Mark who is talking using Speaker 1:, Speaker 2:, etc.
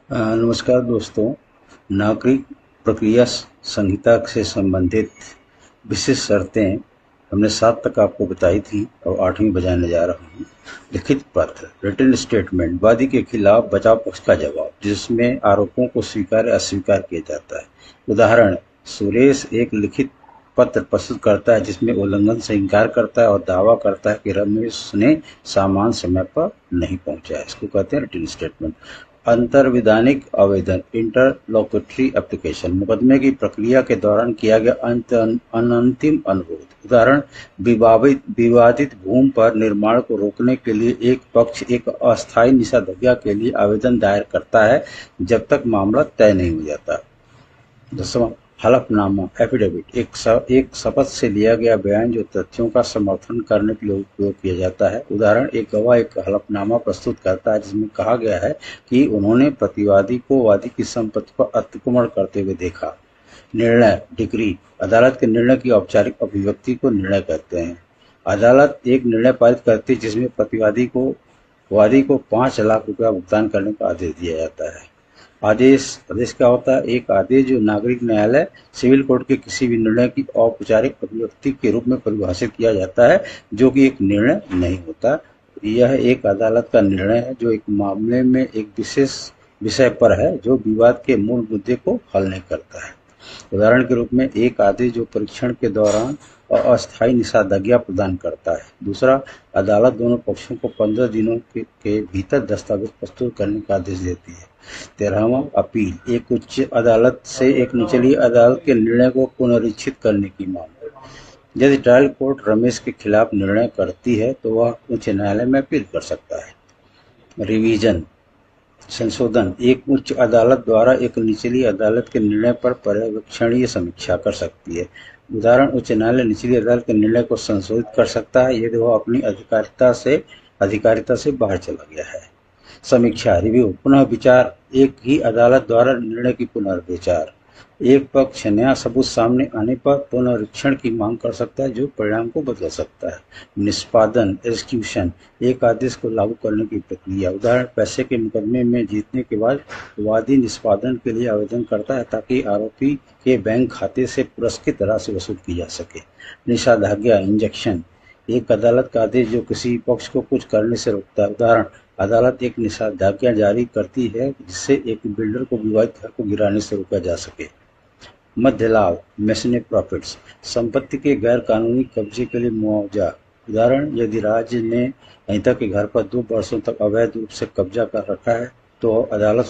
Speaker 1: नमस्कार दोस्तों। नागरिक प्रक्रिया संहिता से संबंधित विशेष शर्तें हमने 7 तक आपको बताई थी और 8वीं बजाने जा रहा हूँ। लिखित पत्र रिटन स्टेटमेंट वादी के खिलाफ बचाव पक्ष का जवाब, जिसमें आरोपों को स्वीकार या अस्वीकार किया जाता है। उदाहरण, सुरेश एक लिखित पत्र प्रस्तुत करता है जिसमें उल्लंघन से इनकार करता है और दावा करता है कि रमेश ने सामान समय पर नहीं पहुंचाया। इसको कहते हैं रिटन स्टेटमेंट। अंतर्विधानिक आवेदन इंटरलोक्यूटरी एप्लीकेशन, मुकदमे की प्रक्रिया के दौरान किया गया अंतिम अनुरोध। उदाहरण, विवादित भूमि पर निर्माण को रोकने के लिए एक पक्ष एक अस्थायी निषेधाज्ञा के लिए आवेदन दायर करता है जब तक मामला तय नहीं हो जाता। 10वां, हलफनामा एफिडेविट, एक शपथ से लिया गया बयान जो तथ्यों का समर्थन करने के लिए उपयोग किया जाता है। उदाहरण, एक गवाह एक हलफनामा प्रस्तुत करता है जिसमें कहा गया है कि उन्होंने प्रतिवादी को वादी की संपत्ति पर अतिक्रमण करते हुए देखा। निर्णय डिक्री, अदालत के निर्णय की औपचारिक अभिव्यक्ति को निर्णय कहते हैं। अदालत एक निर्णय पारित करती है जिसमें वादी को 5 लाख रुपया भुगतान करने का आदेश दिया जाता है। आदेश आदेश क्या होता है? एक आदेश जो नागरिक न्यायालय सिविल कोर्ट के किसी भी निर्णय की औपचारिक अभिव्यक्ति के रूप में परिभाषित किया जाता है, जो कि एक निर्णय नहीं होता। यह एक अदालत का निर्णय है जो एक मामले में एक विशेष विषय पर है, जो विवाद के मूल मुद्दे को हल नहीं करता है। उदाहरण के रूप में, एक आदेश जो परीक्षण के दौरान अस्थायी निषेधाज्ञा प्रदान करता है। दूसरा, अदालत दोनों पक्षों को 15 दिनों के भीतर दस्तावेज प्रस्तुत करने का आदेश देती है। 13वां, अपील, एक उच्च अदालत से एक निचली अदालत के निर्णय को पुनरीक्षित करने की मांग। यदि ट्रायल कोर्ट रमेश के खिलाफ निर्णय करती है तो वह उच्च न्यायालय में अपील कर सकता है। रिवीजन संशोधन, एक उच्च अदालत द्वारा एक निचली अदालत के निर्णय पर पर्यवेक्षणीय समीक्षा कर सकती है। उदाहरण, उच्च न्यायालय निचली अदालत के निर्णय को संशोधित कर सकता है यदि वह अपनी अधिकारिता से बाहर चला गया है। समीक्षा रिव्यू, पुनः विचार, एक ही अदालत द्वारा निर्णय की पुनर्विचार। एक पक्ष नया सबूत सामने आने पर पुनरीक्षण की मांग कर सकता है जो परिणाम को बदल सकता है। निष्पादन एग्जीक्यूशन, एक आदेश को लागू करने की प्रक्रिया। उदाहरण, पैसे के मुकदमे में जीतने के बाद वादी निष्पादन के लिए आवेदन करता है ताकि आरोपी के बैंक खाते से पुरस्कृत राशि वसूल की जा सके। निषेधाज्ञा इंजेक्शन, एक अदालत का आदेश जो किसी पक्ष को कुछ करने से रोकता है। उदाहरण, अदालत एक निषेधाज्ञा जारी करती है जिससे एक बिल्डर को विवादित घर को गिराने से रोका जा सके। मध्य लाभ मेसने प्रॉफिट्स, संपत्ति के गैर कानूनी कब्जे के लिए मुआवजा। उदाहरण, यदि राज्य ने अहिंसा के घर पर 2 वर्षों तक अवैध रूप से कब्जा कर रखा है तो अदालत